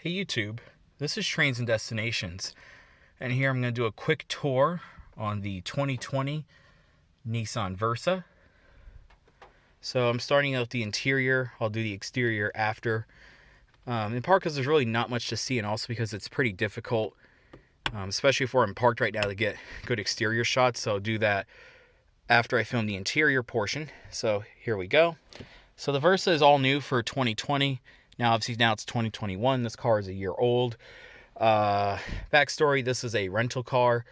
Hey YouTube, this is Trains and Destinations, and here I'm going to do a quick tour on the 2020 Nissan Versa. So I'm starting out the interior. I'll do the exterior after. In part because there's really not much to see, and also because it's pretty difficult, especially if I'm parked right now, to get good exterior shots. So I'll do that after I film the interior portion. So here we go. So the Versa is all new for 2020. Now, obviously, now it's 2021. This car is a year old. Backstory, this is a rental car.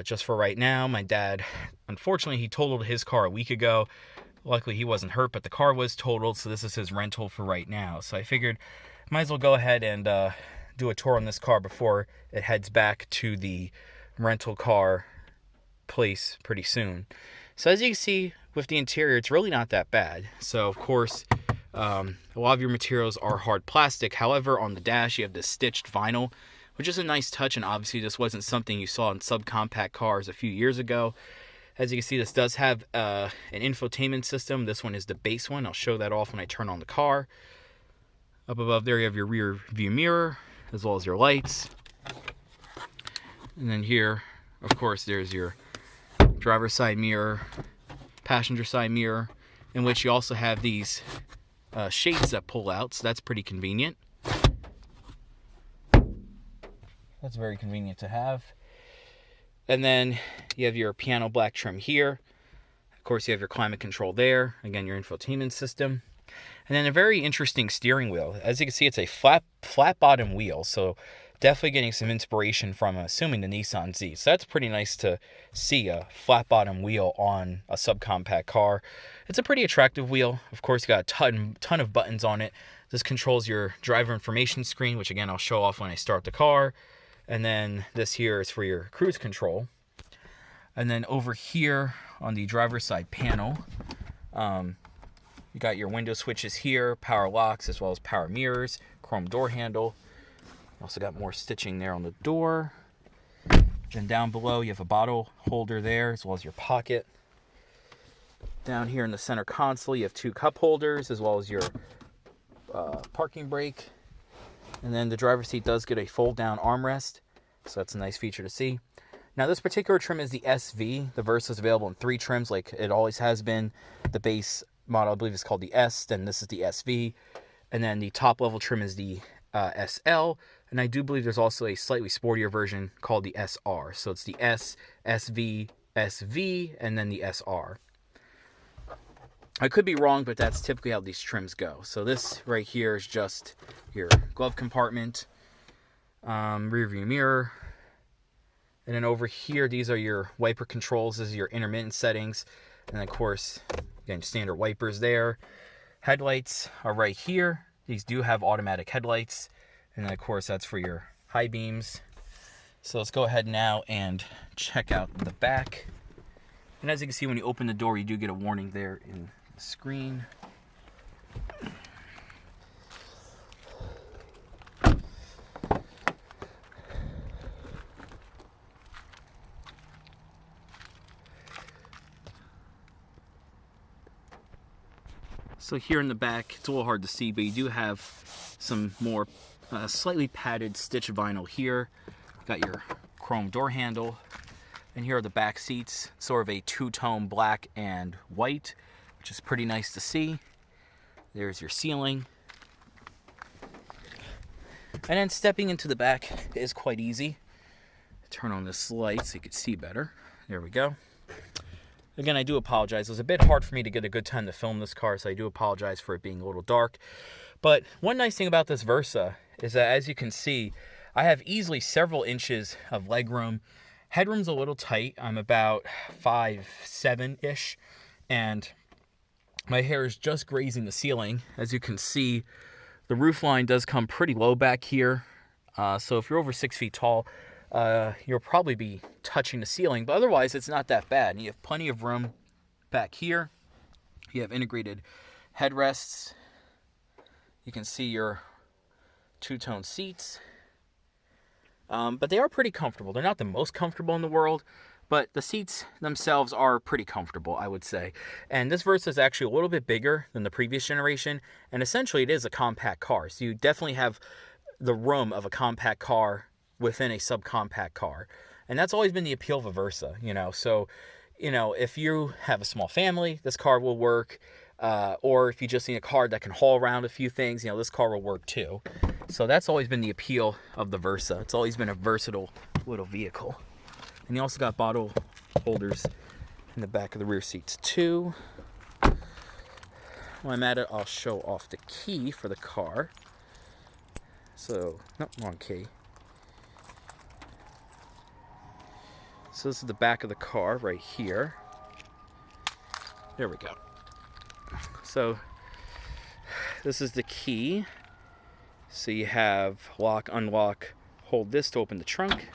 Just for right now, my dad, unfortunately, he totaled his car a week ago. Luckily, he wasn't hurt, but the car was totaled, so this is his rental for right now. So I figured I might as well go ahead and do a tour on this car before it heads back to the rental car place pretty soon. So as you can see with the interior, it's really not that bad. So, of course, a lot of your materials are hard plastic. However, on the dash, you have this stitched vinyl, which is a nice touch, and obviously this wasn't something you saw in subcompact cars a few years ago. As you can see, this does have an infotainment system. This one is the base one. I'll show that off when I turn on the car. Up above there, you have your rear view mirror, as well as your lights. And then here, of course, there's your driver's side mirror, passenger side mirror, in which you also have these shades that pull out, so that's pretty convenient. That's very convenient to have. And then you have your piano black trim here. Of course, you have your climate control there. Again, your infotainment system. And then a very interesting steering wheel. As you can see, it's a flat bottom wheel, so definitely getting some inspiration from, assuming, the Nissan Z. So that's pretty nice to see, a flat bottom wheel on a subcompact car. It's a pretty attractive wheel. Of course, you got a ton of buttons on it. This controls your driver information screen, which again, I'll show off when I start the car. And then this here is for your cruise control. And then over here on the driver's side panel, you got your window switches here, power locks, as well as power mirrors, chrome door handle. Also got more stitching there on the door. Then down below, you have a bottle holder there, as well as your pocket. Down here in the center console, you have two cup holders, as well as your parking brake. And then the driver's seat does get a fold-down armrest, so that's a nice feature to see. Now, this particular trim is the SV. The Versa is available in 3 trims, like it always has been. The base model, I believe, is called the S, then this is the SV. And then the top-level trim is the SL, and I do believe there's also a slightly sportier version called the SR. So it's the S, SV, SV, and then the SR. I could be wrong, but that's typically how these trims go. So this right here is just your glove compartment, rear view mirror, and then over here, these are your wiper controls. This is your intermittent settings, and then, of course, again, standard wipers there. Headlights are right here. These do have automatic headlights, and then, of course, that's for your high beams. So let's go ahead now and check out the back. And as you can see, when you open the door, you do get a warning there in the screen. So here in the back, it's a little hard to see, but you do have some more slightly padded stitch vinyl here. Got your chrome door handle. And here are the back seats, sort of a two-tone black and white, which is pretty nice to see. There's your ceiling. And then stepping into the back is quite easy. Turn on this light so you can see better. There we go. Again, I do apologize. It was a bit hard for me to get a good time to film this car, so I do apologize for it being a little dark. But one nice thing about this Versa is that, as you can see, I have easily several inches of legroom. Headroom's a little tight. I'm about 5'7"-ish, and my hair is just grazing the ceiling. As you can see, the roof line does come pretty low back here. So if you're over 6 feet tall, you'll probably be touching the ceiling, but otherwise it's not that bad. And you have plenty of room back here. You have integrated headrests. You can see your two-tone seats. But they are pretty comfortable. They're not the most comfortable in the world, but the seats themselves are pretty comfortable, I would say. And this Versa is actually a little bit bigger than the previous generation, and essentially it is a compact car. So you definitely have the room of a compact car within a subcompact car. And that's always been the appeal of a Versa, you know. So, you know, if you have a small family, this car will work. Or if you just need a car that can haul around a few things, you know, this car will work too. So that's always been the appeal of the Versa. It's always been a versatile little vehicle. And you also got bottle holders in the back of the rear seats too. While I'm at it, I'll show off the key for the car. So, no, wrong key. So this is the back of the car right here. There we go. So this is the key. So you have lock, unlock, hold this to open the trunk.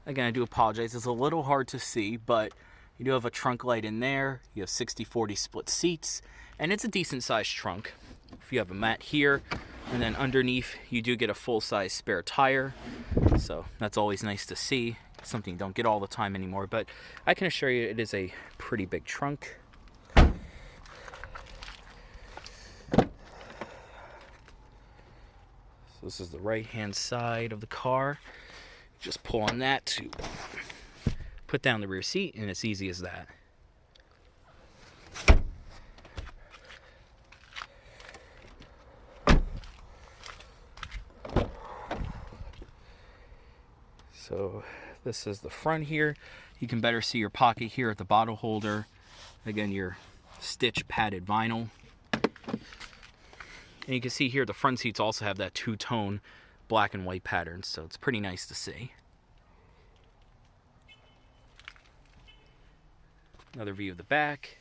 Again, I do apologize. It's a little hard to see, but you do have a trunk light in there. You have 60-40 split seats, and it's a decent sized trunk. If you have a mat here, and then underneath you do get a full-size spare tire. So that's always nice to see. Something you don't get all the time anymore, but I can assure you it is a pretty big trunk. So this is the right-hand side of the car. Just pull on that to put down the rear seat, and it's easy as that. So this is the front here. You can better see your pocket here at the bottle holder. Again, your stitch padded vinyl. And you can see here the front seats also have that two-tone black and white pattern, so it's pretty nice to see. Another view of the back.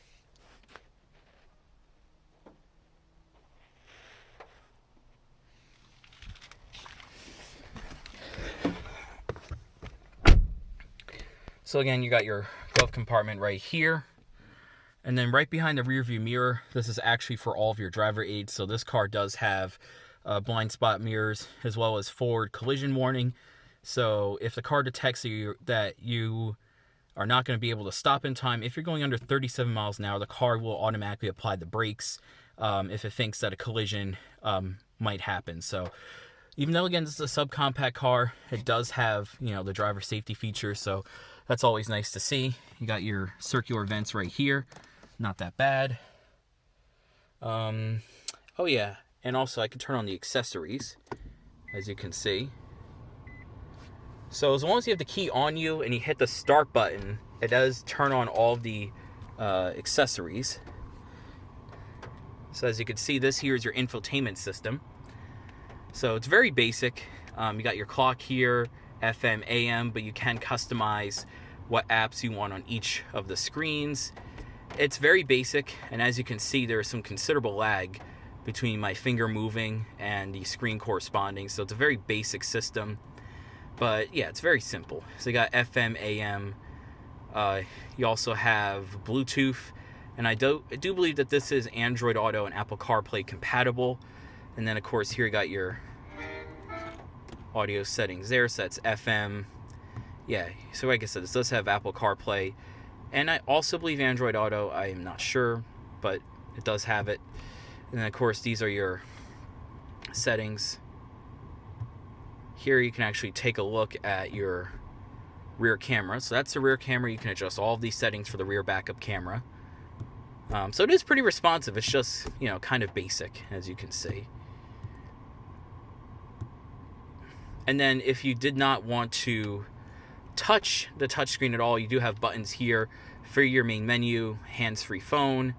So again, you got your glove compartment right here. And then right behind the rear view mirror, this is actually for all of your driver aids. So this car does have blind spot mirrors as well as forward collision warning. So if the car detects that you are not going to be able to stop in time, if you're going under 37 miles an hour, the car will automatically apply the brakes if it thinks that a collision might happen. So even though, again, this is a subcompact car, it does have, you know, the driver safety features. So that's always nice to see. You got your circular vents right here. Not that bad. Oh yeah, and also I can turn on the accessories, as you can see. So as long as you have the key on you and you hit the start button, it does turn on all of the accessories. So as you can see, this here is your infotainment system. So it's very basic. You got your clock here, FM, AM, but you can customize what apps you want on each of the screens. It's very basic, and as you can see, there's some considerable lag between my finger moving and the screen corresponding. So it's a very basic system, but yeah, it's very simple. So you got FM, AM. You also have Bluetooth, and I do believe that this is Android Auto and Apple CarPlay compatible. And then of course here you got your audio settings there, so that's FM. Yeah, so like I said, this does have Apple CarPlay, and I also believe Android Auto. I am not sure, but it does have it. And then of course these are your settings. Here you can actually take a look at your rear camera. So that's the rear camera. You can adjust all of these settings for the rear backup camera. So it is pretty responsive. It's just, you know, kind of basic, as you can see. And then if you did not want to touch the touchscreen at all, you do have buttons here for your main menu, hands-free phone,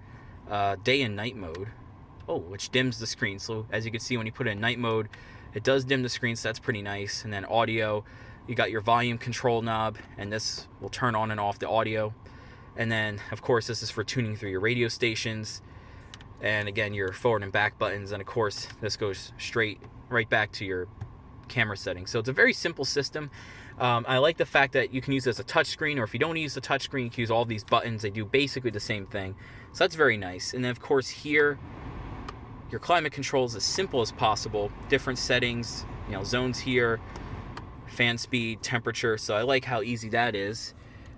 day and night mode. Oh, which dims the screen. So as you can see, when you put it in night mode, it does dim the screen, so that's pretty nice. And then audio, you got your volume control knob, and this will turn on and off the audio. And then, of course, this is for tuning through your radio stations. And again, your forward and back buttons. And of course, this goes right back to your camera settings. So it's a very simple system. I like the fact that you can use it as a touchscreen, or if you don't use the touchscreen, you can use all these buttons. They do basically the same thing. So that's very nice. And then, of course, here, your climate control is as simple as possible. Different settings, you know, zones here, fan speed, temperature. So I like how easy that is.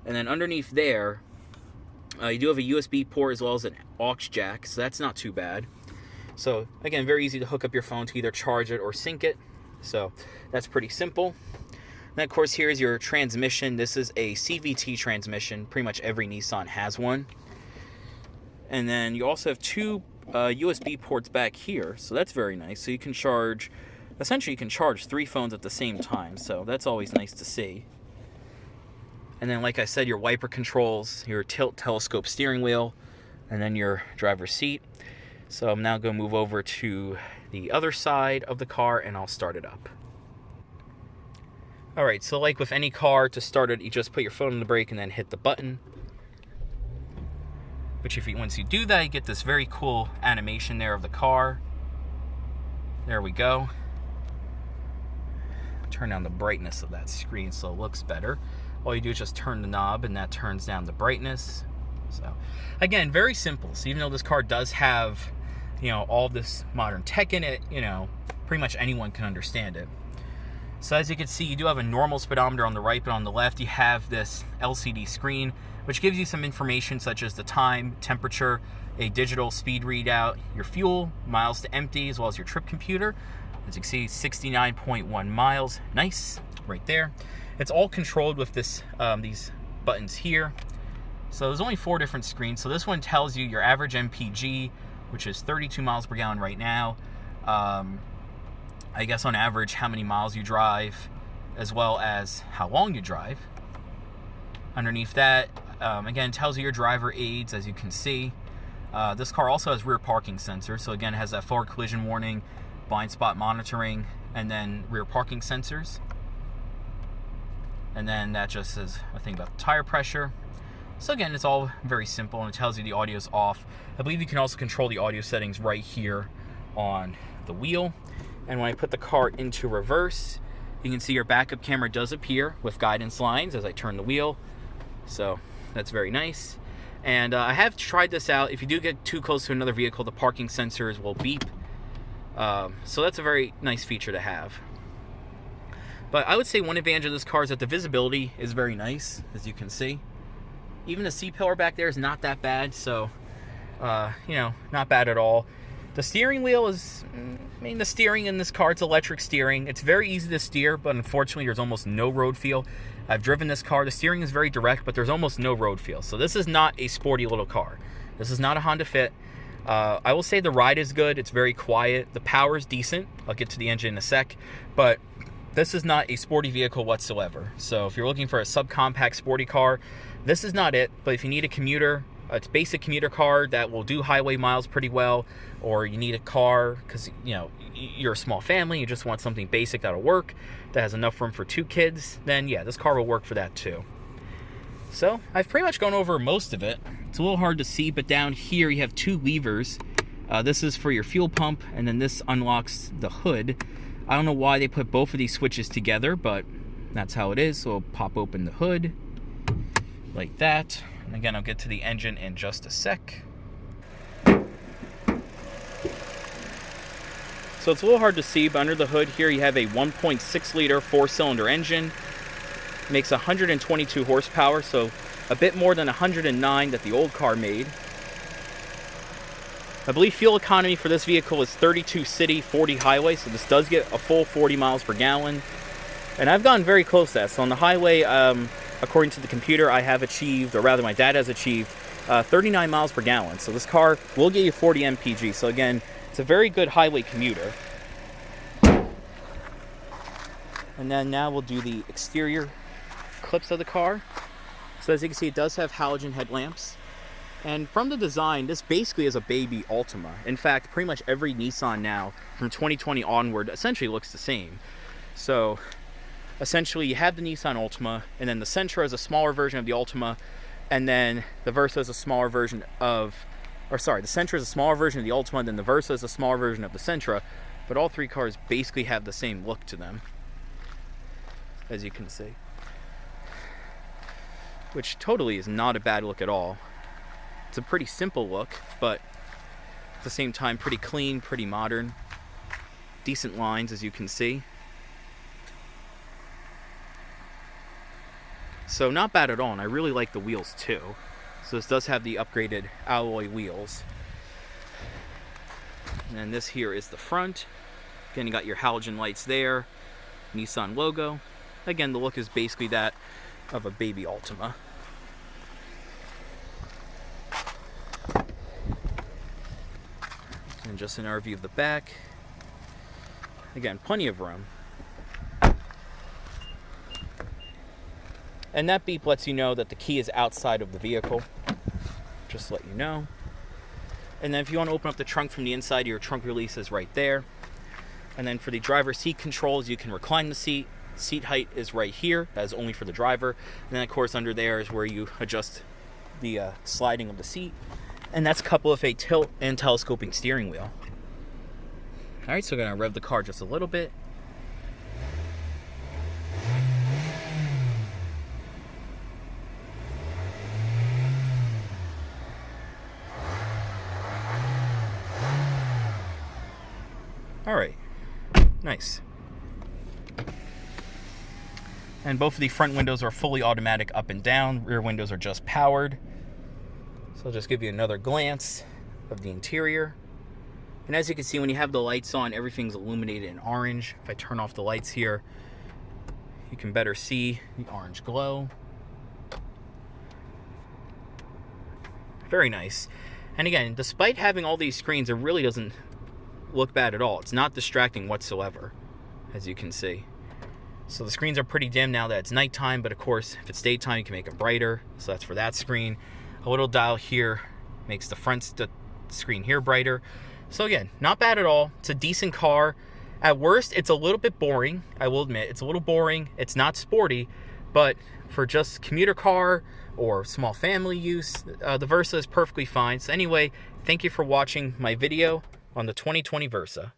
And then underneath there, you do have a USB port as well as an aux jack, so that's not too bad. So again, very easy to hook up your phone to either charge it or sync it. So that's pretty simple. And of course, here's your transmission. This is a CVT transmission. Pretty much every Nissan has one. And then you also have two USB ports back here. So that's very nice. So you can charge, essentially you can charge 3 phones at the same time. So that's always nice to see. And then, like I said, your wiper controls, your tilt telescope steering wheel, and then your driver's seat. So I'm now going to move over to the other side of the car and I'll start it up. Alright, so like with any car, to start it, you just put your foot on the brake and then hit the button. Which once you do that, you get this very cool animation there of the car. There we go. Turn down the brightness of that screen so it looks better. All you do is just turn the knob and that turns down the brightness. So again, very simple. So even though this car does have, all this modern tech in it, pretty much anyone can understand it. So as you can see, you do have a normal speedometer on the right, but on the left you have this LCD screen, which gives you some information such as the time, temperature, a digital speed readout, your fuel, miles to empty, as well as your trip computer. As you can see, 69.1 miles. Nice, right there. It's all controlled with these buttons here. So there's only 4 different screens. So this one tells you your average MPG, which is 32 miles per gallon right now. I guess on average how many miles you drive, as well as how long you drive. Underneath that, again, tells you your driver aids, as you can see. This car also has rear parking sensors. So again, it has that forward collision warning, blind spot monitoring, and then rear parking sensors. And then that just says a thing about the tire pressure. So again, it's all very simple, and it tells you the audio is off. I believe you can also control the audio settings right here on the wheel. And when I put the car into reverse, you can see your backup camera does appear with guidance lines as I turn the wheel. So that's very nice. And I have tried this out. If you do get too close to another vehicle, the parking sensors will beep. So that's a very nice feature to have. But I would say one advantage of this car is that the visibility is very nice, as you can see. Even the C-pillar back there is not that bad, so, not bad at all. The steering wheel is, the steering in this car, it's electric steering. It's very easy to steer, but unfortunately there's almost no road feel. I've driven this car. The steering is very direct, but there's almost no road feel. So this is not a sporty little car. This is not a Honda Fit. I will say the ride is good. It's very quiet. The power is decent. I'll get to the engine in a sec. But this is not a sporty vehicle whatsoever. So if you're looking for a subcompact sporty car, this is not it. But if you need a commuter, it's a basic commuter car that will do highway miles pretty well, or you need a car because you're a small family, you just want something basic that'll work, that has enough room for 2 kids, then yeah, this car will work for that too. So I've pretty much gone over most of it. It's a little hard to see, but down here you have 2 levers. This is for your fuel pump, and then this unlocks the hood. I don't know why they put both of these switches together, but that's how it is. So I'll pop open the hood like that. And again, I'll get to the engine in just a sec. So it's a little hard to see, but under the hood here you have a 1.6 liter 4-cylinder engine. Makes 122 horsepower, so a bit more than 109 that the old car made. I believe fuel economy for this vehicle is 32 city, 40 highway, so this does get a full 40 miles per gallon. And I've gotten very close to that. So on the highway, according to the computer, I have achieved, or rather my dad has achieved, 39 miles per gallon. So this car will get you 40 mpg. So again, it's a very good highway commuter. And then now we'll do the exterior clips of the car. So as you can see, it does have halogen headlamps. And from the design, this basically is a baby Altima. In fact, pretty much every Nissan now, from 2020 onward, essentially looks the same. So essentially you have the Nissan Altima, and then the Sentra is a smaller version of the Altima, and then the Versa is a smaller version of, the Sentra is a smaller version of the Altima, and then the Versa is a smaller version of the Sentra, but all 3 cars basically have the same look to them, as you can see. Which totally is not a bad look at all. It's a pretty simple look, but at the same time pretty clean, pretty modern. Decent lines, as you can see. So not bad at all, and I really like the wheels too. So this does have the upgraded alloy wheels. And then this here is the front. Again, you got your halogen lights there, Nissan logo. Again, the look is basically that of a baby Altima. And just an overview of the back. Again, plenty of room. And that beep lets you know that the key is outside of the vehicle. Just to let you know. And then if you want to open up the trunk from the inside, your trunk release is right there. And then for the driver's seat controls, you can recline the seat. Seat height is right here. That is only for the driver. And then of course under there is where you adjust the sliding of the seat. And that's coupled with a tilt and telescoping steering wheel. Alright, so we're going to rev the car just a little bit. Alright, nice. And both of the front windows are fully automatic up and down. Rear windows are just powered. So I'll just give you another glance of the interior. And as you can see, when you have the lights on, everything's illuminated in orange. If I turn off the lights here, you can better see the orange glow. Very nice. And again, despite having all these screens, it really doesn't look bad at all. It's not distracting whatsoever, as you can see. So the screens are pretty dim now that it's nighttime, but of course, if it's daytime, you can make it brighter. So that's for that screen. A little dial here makes the front screen here brighter. So again, not bad at all. It's a decent car. At worst, it's a little bit boring. I will admit, it's a little boring. It's not sporty, but for just commuter car or small family use, the Versa is perfectly fine. So anyway, thank you for watching my video on the 2020 Versa.